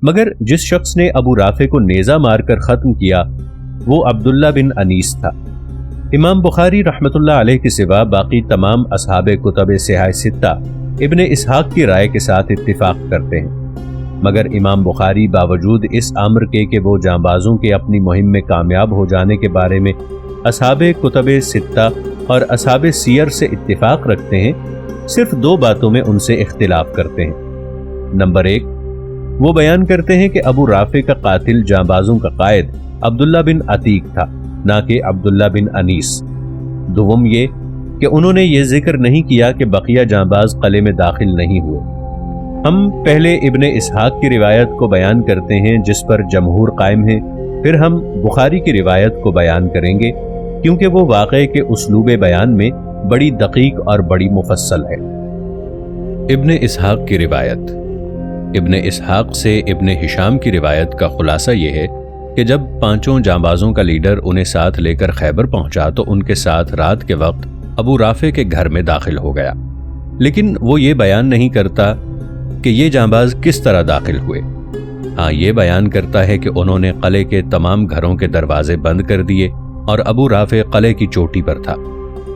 مگر جس شخص نے ابو رافع کو نیزہ مار کر ختم کیا وہ عبداللہ بن انیس تھا۔ امام بخاری رحمۃ اللہ علیہ کے سوا باقی تمام اصحاب کتب صحاح ستہ ابن اسحاق کی رائے کے ساتھ اتفاق کرتے ہیں، مگر امام بخاری باوجود اس امر کے کہ وہ جانبازوں کے اپنی مہم میں کامیاب ہو جانے کے بارے میں اصحاب کتب ستہ اور اصحاب سیر سے اتفاق رکھتے ہیں، صرف دو باتوں میں ان سے اختلاف کرتے ہیں۔ نمبر 1، وہ بیان کرتے ہیں کہ ابو رافع کا قاتل جانبازوں کا قائد عبداللہ بن عتیق تھا، نہ کہ عبداللہ بن انیس۔ دوم یہ کہ انہوں نے یہ ذکر نہیں کیا کہ بقیہ جانباز قلعے میں داخل نہیں ہوئے۔ ہم پہلے ابن اسحاق کی روایت کو بیان کرتے ہیں جس پر جمہور قائم ہیں، پھر ہم بخاری کی روایت کو بیان کریں گے کیونکہ وہ واقعے کے اسلوب بیان میں بڑی دقیق اور بڑی مفصل ہے۔ ابن اسحاق کی روایت۔ ابن اسحاق سے ابن ہشام کی روایت کا خلاصہ یہ ہے کہ جب پانچوں جانبازوں کا لیڈر انہیں ساتھ لے کر خیبر پہنچا تو ان کے ساتھ رات کے وقت ابو رافع کے گھر میں داخل ہو گیا، لیکن وہ یہ بیان نہیں کرتا کہ یہ جانباز کس طرح داخل ہوئے۔ ہاں، یہ بیان کرتا ہے کہ انہوں نے قلعے کے تمام گھروں کے دروازے بند کر دیے اور ابو رافع قلعے کی چوٹی پر تھا،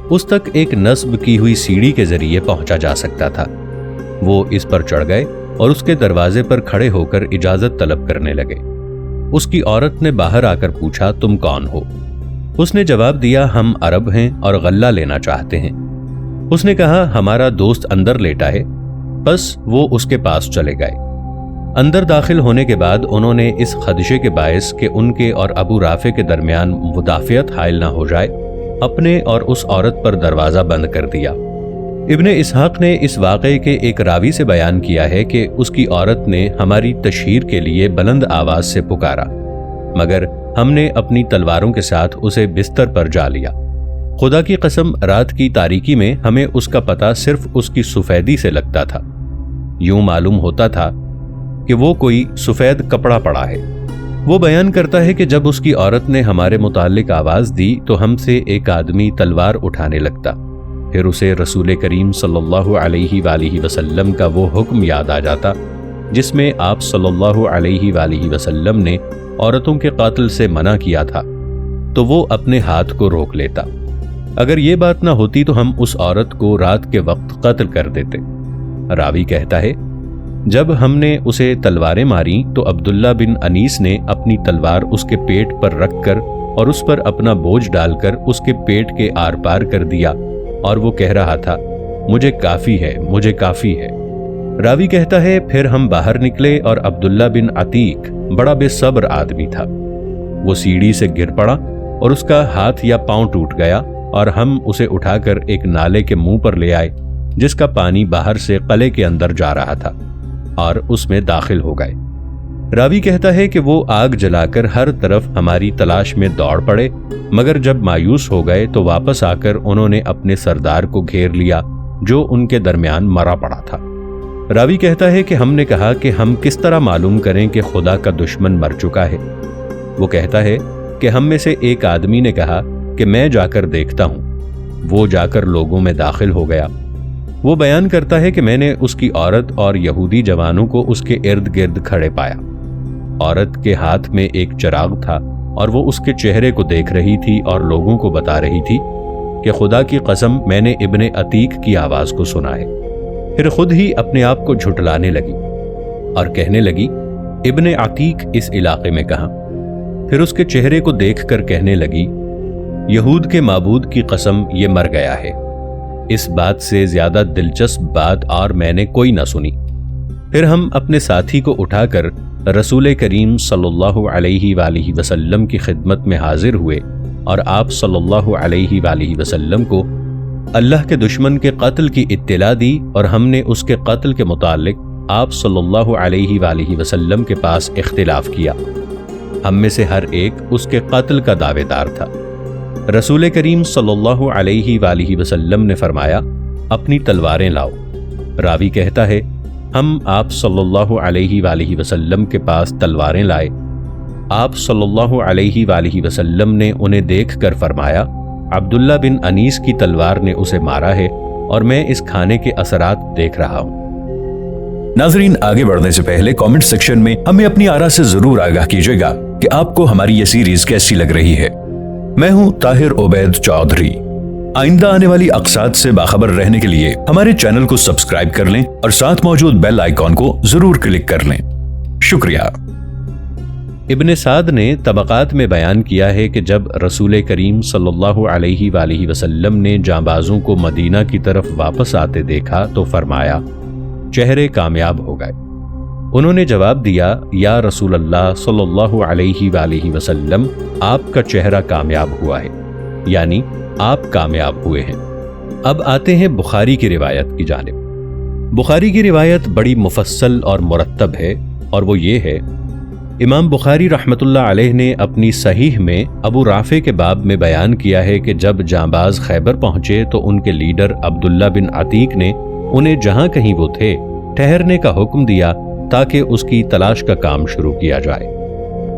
اس تک ایک نصب کی ہوئی سیڑھی کے ذریعے پہنچا جا سکتا تھا۔ وہ اس پر چڑھ گئے اور اس کے دروازے پر کھڑے ہو کر اجازت طلب کرنے لگے۔ اس کی عورت نے باہر آ کر پوچھا، تم کون ہو؟ اس نے جواب دیا، ہم عرب ہیں اور غلہ لینا چاہتے ہیں۔ اس نے کہا، ہمارا دوست اندر لیٹا ہے۔ بس وہ اس کے پاس چلے گئے۔ اندر داخل ہونے کے بعد انہوں نے اس خدشے کے باعث کہ ان کے اور ابو رافع کے درمیان مدافعت حائل نہ ہو جائے، اپنے اور اس عورت پر دروازہ بند کر دیا۔ ابن اسحاق نے اس واقعے کے ایک راوی سے بیان کیا ہے کہ اس کی عورت نے ہماری تشہیر کے لیے بلند آواز سے پکارا، مگر ہم نے اپنی تلواروں کے ساتھ اسے بستر پر جا لیا۔ خدا کی قسم، رات کی تاریکی میں ہمیں اس کا پتہ صرف اس کی سفیدی سے لگتا تھا۔ یوں معلوم ہوتا تھا کہ وہ کوئی سفید کپڑا پڑا ہے۔ وہ بیان کرتا ہے کہ جب اس کی عورت نے ہمارے متعلق آواز دی تو ہم سے ایک آدمی تلوار اٹھانے لگتا، پھر اسے رسول کریم صلی اللہ علیہ وآلہ وسلم کا وہ حکم یاد آ جاتا جس میں آپ صلی اللہ علیہ وآلہ وسلم نے عورتوں کے قتل سے منع کیا تھا، تو وہ اپنے ہاتھ کو روک لیتا۔ اگر یہ بات نہ ہوتی تو ہم اس عورت کو رات کے وقت قتل کر دیتے۔ راوی کہتا ہے، جب ہم نے اسے تلواریں ماری تو عبداللہ بن انیس نے اپنی تلوار اس کے پیٹ پر رکھ کر اور اس پر اپنا بوجھ ڈال کر اس کے پیٹ کے آر پار کر دیا، اور وہ کہہ رہا تھا، مجھے کافی ہے، مجھے کافی ہے۔ راوی کہتا ہے، پھر ہم باہر نکلے اور عبداللہ بن عتیق بڑا بے صبر آدمی تھا۔ وہ سیڑھی سے گر پڑا اور اس کا ہاتھ یا پاؤں ٹوٹ گیا، اور ہم اسے اٹھا کر ایک نالے کے منہ پر لے آئے جس کا پانی باہر سے قلعے کے اندر جا رہا تھا، اور اس میں داخل ہو گئے۔ راوی کہتا ہے کہ وہ آگ جلا کر ہر طرف ہماری تلاش میں دوڑ پڑے، مگر جب مایوس ہو گئے تو واپس آ کر انہوں نے اپنے سردار کو گھیر لیا جو ان کے درمیان مرا پڑا تھا۔ راوی کہتا ہے کہ ہم نے کہا کہ ہم کس طرح معلوم کریں کہ خدا کا دشمن مر چکا ہے؟ وہ کہتا ہے کہ ہم میں سے ایک آدمی نے کہا کہ میں جا کر دیکھتا ہوں۔ وہ جا کر لوگوں میں داخل ہو گیا۔ وہ بیان کرتا ہے کہ میں نے اس کی عورت اور یہودی جوانوں کو اس کے ارد گرد کھڑے پایا۔ عورت کے ہاتھ میں ایک چراغ تھا اور وہ اس کے چہرے کو دیکھ رہی تھی اور لوگوں کو بتا رہی تھی کہ خدا کی قسم میں نے ابن عتیق کی آواز کو سنا ہے۔ پھر خود ہی اپنے آپ کو جھٹلانے لگی اور کہنے لگی، ابن عتیق اس علاقے میں کہاں؟ پھر اس کے چہرے کو دیکھ کر کہنے لگی، یہود کے معبود کی قسم یہ مر گیا ہے۔ اس بات سے زیادہ دلچسپ بات اور میں نے کوئی نہ سنی۔ پھر ہم اپنے ساتھی کو اٹھا کر رسول کریم صلی اللہ علیہ وآلہ وسلم کی خدمت میں حاضر ہوئے، اور آپ صلی اللہ علیہ وآلہ وسلم کو اللہ کے دشمن کے قتل کی اطلاع دی، اور ہم نے اس کے قتل کے متعلق آپ صلی اللہ علیہ وآلہ وسلم کے پاس اختلاف کیا۔ ہم میں سے ہر ایک اس کے قتل کا دعوے دار تھا۔ رسول کریم صلی اللہ علیہ وآلہ وسلم نے فرمایا، اپنی تلواریں لاؤ۔ راوی کہتا ہے، ہم آپ صلی اللہ علیہ وآلہ وسلم کے پاس تلواریں لائے۔ آپ صلی اللہ علیہ وآلہ وسلم نے انہیں دیکھ کر فرمایا، عبداللہ بن انیس کی تلوار نے اسے مارا ہے، اور میں اس کھانے کے اثرات دیکھ رہا ہوں۔ ناظرین، آگے بڑھنے سے پہلے کامنٹ سیکشن میں ہمیں اپنی آراء سے ضرور آگاہ کیجیے گا کہ آپ کو ہماری یہ سیریز کیسی لگ رہی ہے۔ میں ہوں طاہر عبید چودھری۔ آئندہ آنے والی اقساط سے باخبر رہنے کے لیے ہمارے چینل کو سبسکرائب کر لیں اور ساتھ موجود بیل آئیکن کو ضرور کلک کر لیں۔ شکریہ۔ ابن سعد نے طبقات میں بیان کیا ہے کہ جب رسول کریم صلی اللہ علیہ وآلہ وسلم نے جانبازوں کو مدینہ کی طرف واپس آتے دیکھا تو فرمایا، چہرے کامیاب ہو گئے۔ انہوں نے جواب دیا، یا رسول اللہ صلی اللہ علیہ وآلہ وسلم، آپ کا چہرہ کامیاب ہوا ہے، یعنی آپ کامیاب ہوئے ہیں۔ اب آتے ہیں بخاری کی روایت کی جانب۔ بخاری کی روایت بڑی مفصل اور مرتب ہے، اور وہ یہ ہے، امام بخاری رحمۃ اللہ علیہ نے اپنی صحیح میں ابو رافع کے باب میں بیان کیا ہے کہ جب جانباز خیبر پہنچے تو ان کے لیڈر عبداللہ بن عتیق نے انہیں جہاں کہیں وہ تھے ٹھہرنے کا حکم دیا تاکہ اس کی تلاش کا کام شروع کیا جائے۔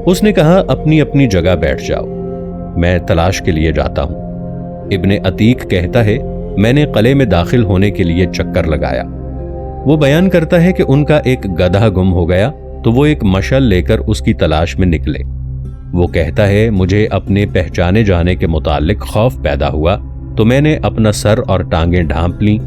اس نے کہا، اپنی اپنی جگہ بیٹھ جاؤ، میں تلاش کے لیے جاتا ہوں۔ ابن عتیق کہتا ہے، میں نے قلعے میں داخل ہونے کے لیے چکر لگایا۔ وہ بیان کرتا ہے کہ ان کا ایک گدھا گم ہو گیا تو وہ ایک مشعل لے کر اس کی تلاش میں نکلے۔ وہ کہتا ہے، مجھے اپنے پہچانے جانے کے متعلق خوف پیدا ہوا تو میں نے اپنا سر اور ٹانگیں ڈھانپ لیں،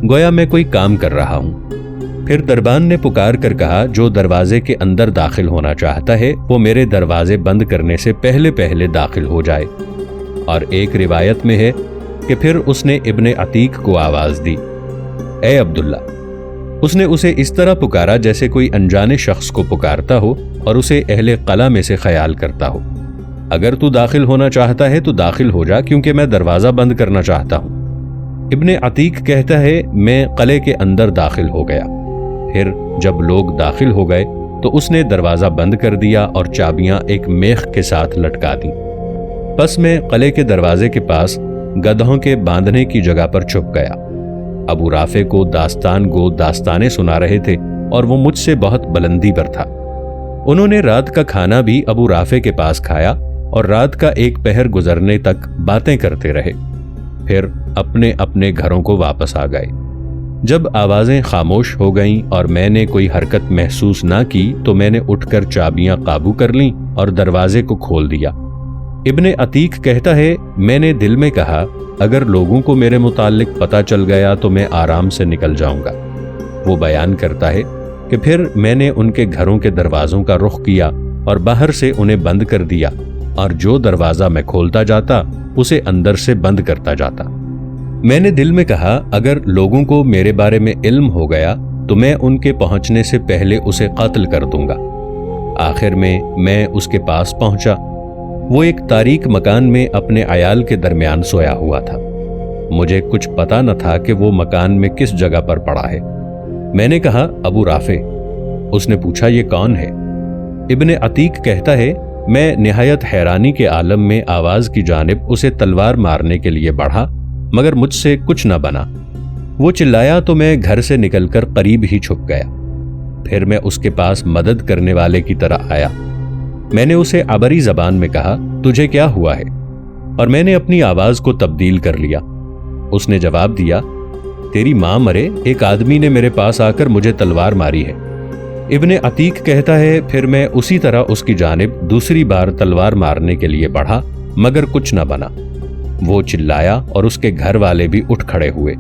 گویا میں کوئی کام کر رہا ہوں۔ پھر دربان نے پکار کر کہا، جو دروازے کے اندر داخل ہونا چاہتا ہے وہ میرے دروازے بند کرنے سے پہلے پہلے داخل ہو جائے۔ اور ایک روایت میں ہے کہ پھر اس نے ابن عتیق کو آواز دی، اے عبداللہ۔ اس نے اسے اس طرح پکارا جیسے کوئی انجانے شخص کو پکارتا ہو اور اسے اہل قلعہ میں سے خیال کرتا ہو۔ اگر تو داخل ہونا چاہتا ہے تو داخل ہو جا، کیونکہ میں دروازہ بند کرنا چاہتا ہوں۔ ابن عتیق کہتا ہے، میں قلعے کے اندر داخل ہو گیا۔ پھر جب لوگ داخل ہو گئے تو اس نے دروازہ بند کر دیا اور چابیاں ایک میخ کے ساتھ لٹکا دیں۔ پس میں قلعے کے دروازے کے پاس گدھوں کے باندھنے کی جگہ پر چھپ گیا۔ ابو رافع کو داستان گو داستانیں سنا رہے تھے اور وہ مجھ سے بہت بلندی پر تھا۔ انہوں نے رات کا کھانا بھی ابو رافع کے پاس کھایا اور رات کا ایک پہر گزرنے تک باتیں کرتے رہے، پھر اپنے اپنے گھروں کو واپس آ گئے۔ جب آوازیں خاموش ہو گئیں اور میں نے کوئی حرکت محسوس نہ کی تو میں نے اٹھ کر چابیاں قابو کر لیں اور دروازے کو کھول دیا۔ ابن عتیق کہتا ہے، میں نے دل میں کہا، اگر لوگوں کو میرے متعلق پتہ چل گیا تو میں آرام سے نکل جاؤں گا۔ وہ بیان کرتا ہے کہ پھر میں نے ان کے گھروں کے دروازوں کا رخ کیا اور باہر سے انہیں بند کر دیا، اور جو دروازہ میں کھولتا جاتا اسے اندر سے بند کرتا جاتا۔ میں نے دل میں کہا، اگر لوگوں کو میرے بارے میں علم ہو گیا تو میں ان کے پہنچنے سے پہلے اسے قتل کر دوں گا۔ آخر میں اس کے پاس پہنچا۔ وہ ایک تاریک مکان میں اپنے عیال کے درمیان سویا ہوا تھا۔ مجھے کچھ پتا نہ تھا کہ وہ مکان میں کس جگہ پر پڑا ہے۔ میں نے کہا، ابو رافع۔ اس نے پوچھا، یہ کون ہے؟ ابن عتیق کہتا ہے، میں نہایت حیرانی کے عالم میں آواز کی جانب اسے تلوار مارنے کے لیے بڑھا، مگر مجھ سے کچھ نہ بنا۔ وہ چلایا تو میں گھر سے نکل کر قریب ہی چھپ گیا۔ پھر میں اس کے پاس مدد کرنے والے کی طرح آیا۔ میں نے اسے عبری زبان میں کہا، تجھے کیا ہوا ہے؟ اور میں نے اپنی آواز کو تبدیل کر لیا۔ اس نے جواب دیا، تیری ماں مرے، ایک آدمی نے میرے پاس آ کر مجھے تلوار ماری ہے۔ ابن عتیق کہتا ہے، پھر میں اسی طرح اس کی جانب دوسری بار تلوار مارنے کے لیے بڑھا، مگر کچھ نہ بنا۔ وہ چلایا اور اس کے گھر والے بھی اٹھ کھڑے ہوئے۔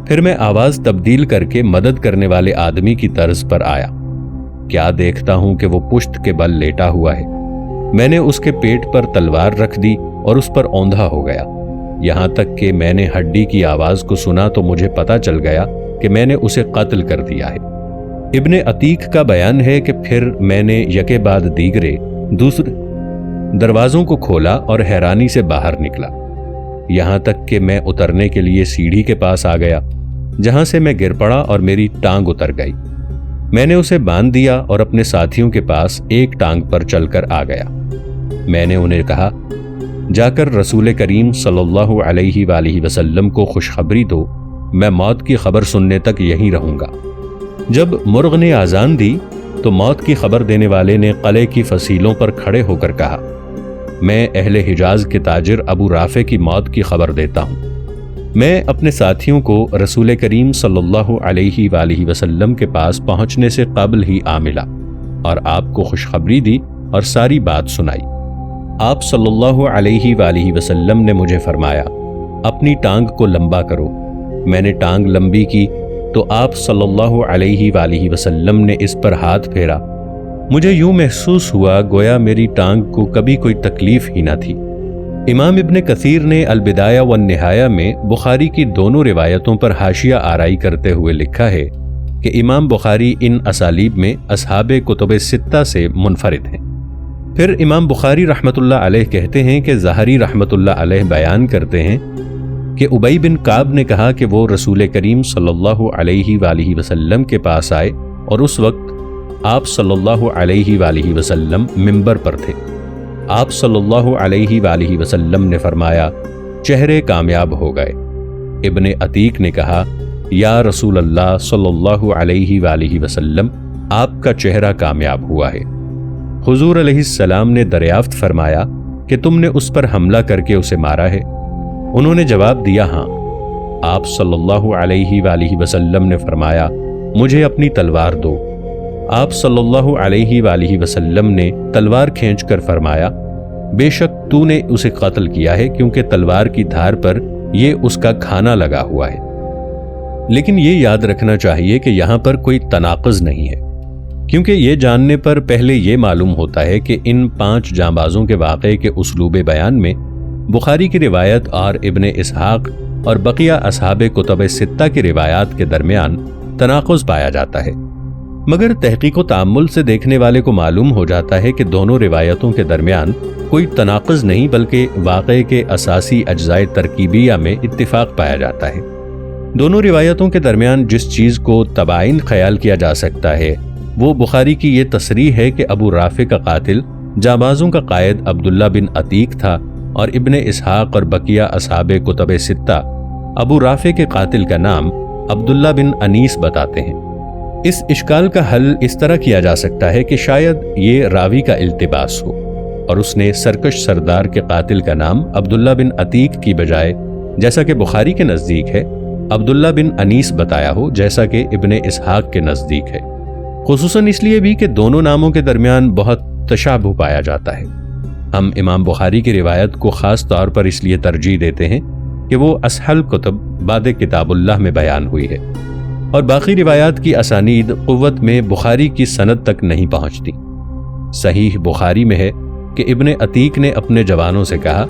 پھر میں آواز تبدیل کر کے مدد کرنے والے آدمی کی طرز پر آیا۔ کیا دیکھتا ہوں کہ وہ پشت کے بل لیٹا ہوا ہے۔ میں نے اس کے پیٹ پر تلوار رکھ دی اور اس پر اوندھا ہو گیا، یہاں تک کہ میں نے ہڈی کی آواز کو سنا تو مجھے پتا چل گیا کہ میں نے اسے قتل کر دیا ہے۔ ابن عتیق کا بیان ہے کہ پھر میں نے یکے بعد دیگرے دوسرے دروازوں کو کھولا اور حیرانی سے باہر نکلا، یہاں تک کہ میں اترنے کے لیے سیڑھی کے پاس آ گیا، جہاں سے میں گر پڑا اور میری ٹانگ اتر گئی۔ میں نے اسے باندھ دیا اور اپنے ساتھیوں کے پاس ایک ٹانگ پر چل کر آ گیا۔ میں نے انہیں کہا، جا کر رسول کریم صلی اللہ علیہ وآلہ وسلم کو خوشخبری دو، میں موت کی خبر سننے تک یہیں رہوں گا۔ جب مرغ نے آذان دی تو موت کی خبر دینے والے نے قلعے کی فصیلوں پر کھڑے ہو کر کہا، میں اہل حجاز کے تاجر ابو رافع کی موت کی خبر دیتا ہوں۔ میں اپنے ساتھیوں کو رسول کریم صلی اللہ علیہ وآلہ وسلم کے پاس پہنچنے سے قبل ہی آ ملا اور آپ کو خوشخبری دی اور ساری بات سنائی۔ آپ صلی اللہ علیہ وآلہ وسلم نے مجھے فرمایا، اپنی ٹانگ کو لمبا کرو۔ میں نے ٹانگ لمبی کی تو آپ صلی اللہ علیہ وآلہ وسلم نے اس پر ہاتھ پھیرا۔ مجھے یوں محسوس ہوا گویا میری ٹانگ کو کبھی کوئی تکلیف ہی نہ تھی۔ امام ابن کثیر نے البدایہ والنہایہ میں بخاری کی دونوں روایتوں پر حاشیہ آرائی کرتے ہوئے لکھا ہے کہ امام بخاری ان اسالیب میں اصحاب کتب ستہ سے منفرد ہیں۔ پھر امام بخاری رحمۃ اللہ علیہ کہتے ہیں کہ ظاہری رحمۃ اللہ علیہ بیان کرتے ہیں کہ ابی بن کعب نے کہا کہ وہ رسول کریم صلی اللہ علیہ وآلہ وسلم کے پاس آئے اور اس وقت آپ صلی اللہ علیہ وآلہ وسلم منبر پر تھے۔ آپ صلی اللہ علیہ وآلہ وسلم نے فرمایا، چہرے کامیاب ہو گئے۔ ابن عتیق نے کہا، یا رسول اللہ صلی اللہ علیہ وآلہ وسلم، آپ کا چہرہ کامیاب ہوا ہے۔ حضور علیہ السلام نے دریافت فرمایا کہ تم نے اس پر حملہ کر کے اسے مارا ہے؟ انہوں نے جواب دیا، ہاں۔ آپ صلی اللہ علیہ وآلہ وسلم نے فرمایا، مجھے اپنی تلوار دو۔ آپ صلی اللہ علیہ وآلہ وسلم نے تلوار کھینچ کر فرمایا، بے شک تو نے اسے قتل کیا ہے، کیونکہ تلوار کی دھار پر یہ اس کا کھانا لگا ہوا ہے۔ لیکن یہ یاد رکھنا چاہیے کہ یہاں پر کوئی تناقض نہیں ہے، کیونکہ یہ جاننے پر پہلے یہ معلوم ہوتا ہے کہ ان 5 جانبازوں کے واقعے کے اسلوب بیان میں بخاری کی روایت اور ابن اسحاق اور بقیہ اصحاب کتب ستہ کی روایات کے درمیان تناقض پایا جاتا ہے، مگر تحقیق و تأمل سے دیکھنے والے کو معلوم ہو جاتا ہے کہ دونوں روایتوں کے درمیان کوئی تناقض نہیں، بلکہ واقعے کے اساسی اجزاء ترکیبیہ میں اتفاق پایا جاتا ہے۔ دونوں روایتوں کے درمیان جس چیز کو تباین خیال کیا جا سکتا ہے وہ بخاری کی یہ تصریح ہے کہ ابو رافع کا قاتل جانبازوں کا قائد عبداللہ بن عتیق تھا، اور ابن اسحاق اور بقیہ اصحاب کتب ستہ ابو رافع کے قاتل کا نام عبداللہ بن انیس بتاتے ہیں۔ اس اشکال کا حل اس طرح کیا جا سکتا ہے کہ شاید یہ راوی کا التباس ہو اور اس نے سرکش سردار کے قاتل کا نام عبداللہ بن عتیق کی بجائے، جیسا کہ بخاری کے نزدیک ہے، عبداللہ بن انیس بتایا ہو، جیسا کہ ابن اسحاق کے نزدیک ہے، خصوصاً اس لیے بھی کہ دونوں ناموں کے درمیان بہت تشابہ پایا جاتا ہے۔ ہم امام بخاری کی روایت کو خاص طور پر اس لیے ترجیح دیتے ہیں کہ وہ اصحل کتب بعد کتاب اللہ میں بیان ہوئی ہے، اور باقی روایات کی اسانید قوت میں بخاری کی سند تک نہیں پہنچتی۔ صحیح بخاری میں ہے کہ ابن عتیق نے اپنے جوانوں سے کہا،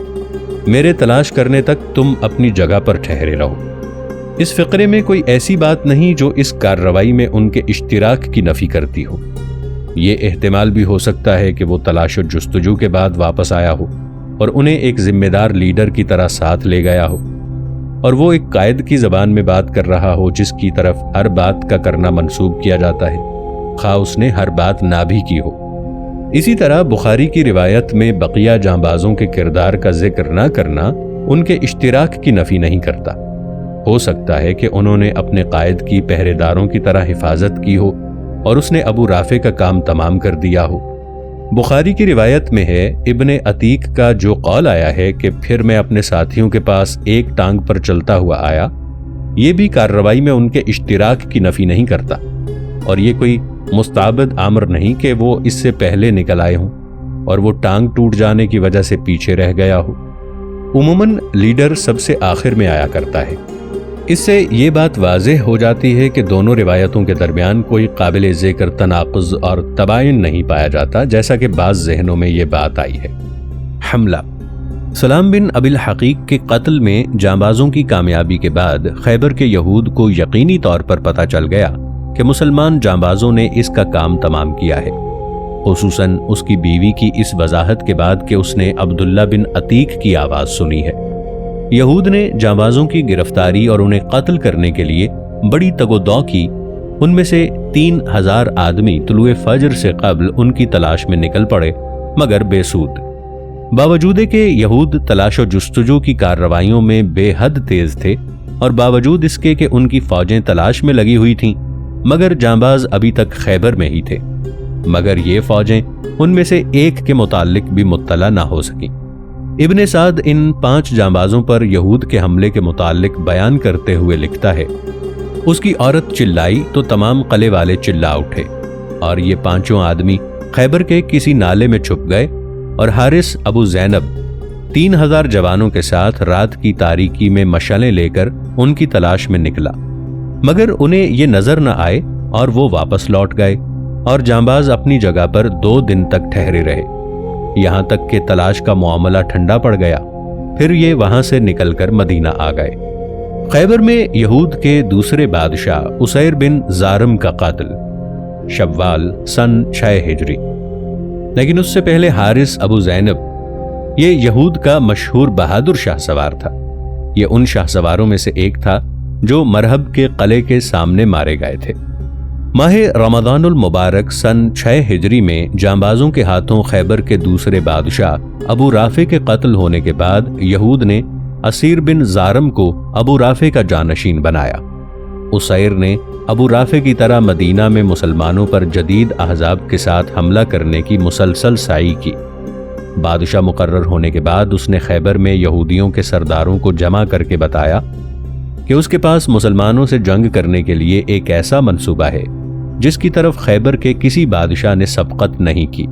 میرے تلاش کرنے تک تم اپنی جگہ پر ٹھہرے رہو۔ اس فقرے میں کوئی ایسی بات نہیں جو اس کارروائی میں ان کے اشتراک کی نفی کرتی ہو۔ یہ احتمال بھی ہو سکتا ہے کہ وہ تلاش و جستجو کے بعد واپس آیا ہو اور انہیں ایک ذمہ دار لیڈر کی طرح ساتھ لے گیا ہو، اور وہ ایک قائد کی زبان میں بات کر رہا ہو جس کی طرف ہر بات کا کرنا منسوب کیا جاتا ہے، خواہ اس نے ہر بات نہ بھی کی ہو۔ اسی طرح بخاری کی روایت میں بقیہ جانبازوں کے کردار کا ذکر نہ کرنا ان کے اشتراک کی نفی نہیں کرتا۔ ہو سکتا ہے کہ انہوں نے اپنے قائد کی پہرے داروں کی طرح حفاظت کی ہو اور اس نے ابو رافع کا کام تمام کر دیا ہو۔ بخاری کی روایت میں ہے، ابن عتیق کا جو قول آیا ہے کہ پھر میں اپنے ساتھیوں کے پاس ایک ٹانگ پر چلتا ہوا آیا، یہ بھی کارروائی میں ان کے اشتراک کی نفی نہیں کرتا، اور یہ کوئی مستعبد امر نہیں کہ وہ اس سے پہلے نکل آئے ہوں اور وہ ٹانگ ٹوٹ جانے کی وجہ سے پیچھے رہ گیا ہو۔ عموماً لیڈر سب سے آخر میں آیا کرتا ہے۔ اس سے یہ بات واضح ہو جاتی ہے کہ دونوں روایتوں کے درمیان کوئی قابل ذکر تناقض اور تباین نہیں پایا جاتا، جیسا کہ بعض ذہنوں میں یہ بات آئی ہے۔ حملہ۔ سلام بن ابی الحقیق کے قتل میں جانبازوں کی کامیابی کے بعد خیبر کے یہود کو یقینی طور پر پتہ چل گیا کہ مسلمان جانبازوں نے اس کا کام تمام کیا ہے، خصوصاً اس کی بیوی کی اس وضاحت کے بعد کہ اس نے عبداللہ بن عتیق کی آواز سنی ہے۔ یہود نے جانبازوں کی گرفتاری اور انہیں قتل کرنے کے لیے بڑی تگ و دو کی۔ ان میں سے 3000 آدمی طلوع فجر سے قبل ان کی تلاش میں نکل پڑے، مگر بے سود۔ باوجود کہ یہود تلاش و جستجو کی کارروائیوں میں بے حد تیز تھے، اور باوجود اس کے کہ ان کی فوجیں تلاش میں لگی ہوئی تھیں، مگر جانباز ابھی تک خیبر میں ہی تھے، مگر یہ فوجیں ان میں سے ایک کے متعلق بھی مطلع نہ ہو سکیں۔ ابن سعد ان 5 جانبازوں پر یہود کے حملے کے متعلق بیان کرتے ہوئے لکھتا ہے، اس کی عورت چلائی تو تمام قلعے والے چلا اٹھے، اور یہ 5 آدمی خیبر کے کسی نالے میں چھپ گئے، اور حارث ابو زینب 3000 جوانوں کے ساتھ رات کی تاریکی میں مشعلیں لے کر ان کی تلاش میں نکلا، مگر انہیں یہ نظر نہ آئے اور وہ واپس لوٹ گئے، اور جانباز اپنی جگہ پر 2 دن تک ٹھہرے رہے، یہاں تک کہ تلاش کا معاملہ ٹھنڈا پڑ گیا۔ پھر یہ وہاں سے نکل کر مدینہ آ گئے۔ خیبر میں یہود کے دوسرے بادشاہ اسیر بن زارم کا قتل، شوال سن 6 ہجری۔ لیکن اس سے پہلے حارث ابو زینب، یہ یہود کا مشہور بہادر شاہ سوار تھا۔ یہ ان شاہ سواروں میں سے ایک تھا جو مرہب کے قلعے کے سامنے مارے گئے تھے۔ ماہ رمضان المبارک سن 6 ہجری میں جانبازوں کے ہاتھوں خیبر کے دوسرے بادشاہ ابو رافع کے قتل ہونے کے بعد یہود نے اسیر بن زارم کو ابو رافع کا جانشین بنایا۔ اسیر نے ابو رافع کی طرح مدینہ میں مسلمانوں پر جدید احزاب کے ساتھ حملہ کرنے کی مسلسل سعی کی۔ بادشاہ مقرر ہونے کے بعد اس نے خیبر میں یہودیوں کے سرداروں کو جمع کر کے بتایا کہ اس کے پاس مسلمانوں سے جنگ کرنے کے لیے ایک ایسا منصوبہ ہے جس کی طرف خیبر کے کسی بادشاہ نے سبقت نہیں کی۔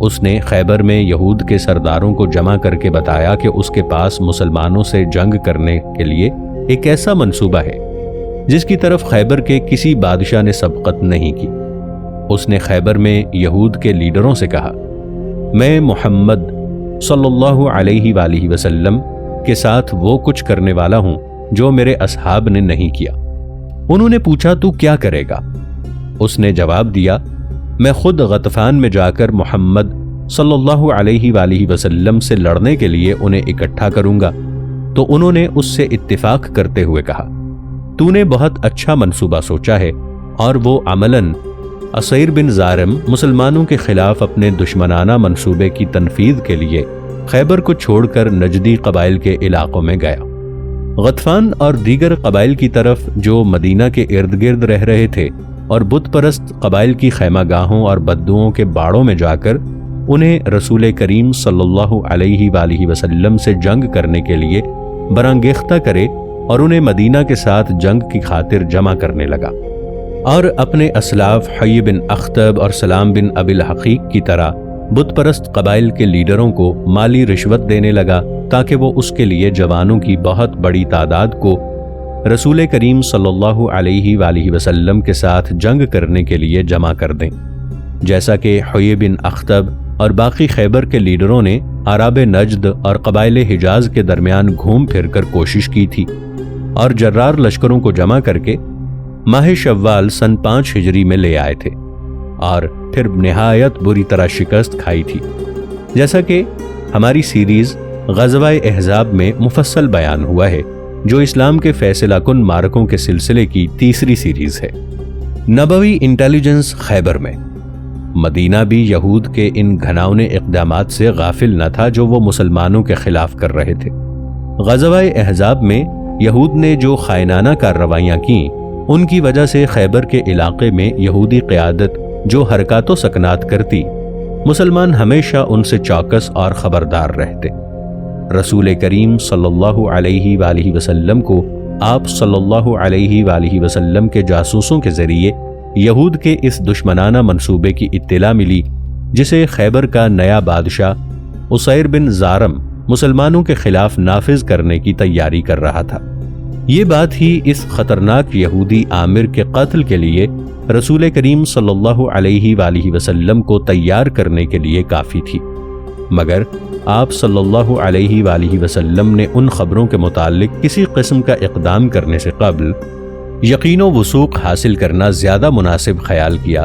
اس نے خیبر میں یہود کے سرداروں کو جمع کر کے بتایا کہ اس کے پاس مسلمانوں سے جنگ کرنے کے لیے ایک ایسا منصوبہ ہے جس کی طرف خیبر کے کسی بادشاہ نے سبقت نہیں کی۔ اس نے خیبر میں یہود کے لیڈروں سے کہا، میں محمد صلی اللہ علیہ وآلہ وسلم کے ساتھ وہ کچھ کرنے والا ہوں جو میرے اصحاب نے نہیں کیا۔ انہوں نے پوچھا، تو کیا کرے گا؟ اس نے جواب دیا، میں خود غطفان میں جا کر محمد صلی اللہ علیہ وآلہ وسلم سے لڑنے کے لیے انہیں اکٹھا کروں گا۔ تو انہوں نے اس سے اتفاق کرتے ہوئے کہا، تو نے بہت اچھا منصوبہ سوچا ہے، اور وہ عملاً اسیر بن زارم مسلمانوں کے خلاف اپنے دشمنانہ منصوبے کی تنفیذ کے لیے خیبر کو چھوڑ کر نجدی قبائل کے علاقوں میں گیا۔ غطفان اور دیگر قبائل کی طرف جو مدینہ کے ارد گرد رہ رہے تھے اور بت پرست قبائل کی خیمہ گاہوں اور بدوؤں کے باڑوں میں جا کر انہیں رسول کریم صلی اللہ علیہ وآلہ وسلم سے جنگ کرنے کے لیے برانگیختہ کرے، اور انہیں مدینہ کے ساتھ جنگ کی خاطر جمع کرنے لگا، اور اپنے اسلاف حی بن اخطب اور سلام بن ابی الحقیق کی طرح بت پرست قبائل کے لیڈروں کو مالی رشوت دینے لگا تاکہ وہ اس کے لیے جوانوں کی بہت بڑی تعداد کو رسول کریم صلی اللہ علیہ وآلہ وسلم کے ساتھ جنگ کرنے کے لیے جمع کر دیں، جیسا کہ حی بن اخطب اور باقی خیبر کے لیڈروں نے عرب نجد اور قبائل حجاز کے درمیان گھوم پھر کر کوشش کی تھی، اور جرار لشکروں کو جمع کر کے ماہ شوال سن 5 ہجری میں لے آئے تھے، اور پھر نہایت بری طرح شکست کھائی تھی، جیسا کہ ہماری سیریز غزوہ احزاب میں مفصل بیان ہوا ہے، جو اسلام کے فیصلہ کن معرکوں کے سلسلے کی تیسری سیریز ہے۔ نبوی انٹیلیجنس خیبر میں مدینہ بھی یہود کے ان گھناؤنے اقدامات سے غافل نہ تھا جو وہ مسلمانوں کے خلاف کر رہے تھے۔ غزوہ احزاب میں یہود نے جو خائنانہ کارروائیاں کیں، ان کی وجہ سے خیبر کے علاقے میں یہودی قیادت جو حرکات و سکنات کرتی، مسلمان ہمیشہ ان سے چوکس اور خبردار رہتے۔ رسول کریم صلی اللہ علیہ وآلہ وسلم کو آپ صلی اللہ علیہ وآلہ وسلم کے جاسوسوں کے ذریعے یہود کے اس دشمنانہ منصوبے کی اطلاع ملی، جسے خیبر کا نیا بادشاہ اسیر بن زارم مسلمانوں کے خلاف نافذ کرنے کی تیاری کر رہا تھا۔ یہ بات ہی اس خطرناک یہودی آمر کے قتل کے لیے رسول کریم صلی اللہ علیہ وآلہ وسلم کو تیار کرنے کے لیے کافی تھی، مگر آپ صلی اللہ علیہ وآلہ وسلم نے ان خبروں کے متعلق کسی قسم کا اقدام کرنے سے قبل یقین و وثوق حاصل کرنا زیادہ مناسب خیال کیا،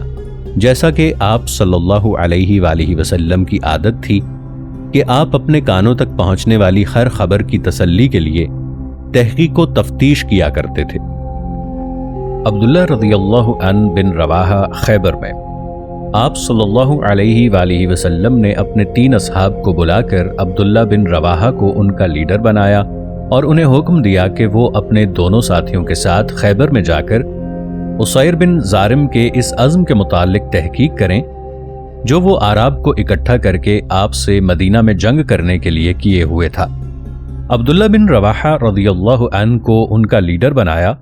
جیسا کہ آپ صلی اللہ علیہ وآلہ وسلم کی عادت تھی کہ آپ اپنے کانوں تک پہنچنے والی ہر خبر کی تسلی کے لیے تحقیق و تفتیش کیا کرتے تھے۔ عبداللہ رضی اللہ عنہ بن رواحہ خیبر میں آپ صلی اللہ علیہ وآلہ وسلم نے اپنے 3 اصحاب کو بلا کر عبداللہ بن رواحہ کو ان کا لیڈر بنایا اور انہیں حکم دیا کہ وہ اپنے دونوں ساتھیوں کے ساتھ خیبر میں جا کر اسیر بن زارم کے اس عزم کے متعلق تحقیق کریں جو وہ اعراب کو اکٹھا کر کے آپ سے مدینہ میں جنگ کرنے کے لیے کیے ہوئے تھا۔ عبداللہ بن رواحہ رضی اللہ عنہ کو ان کا لیڈر بنایا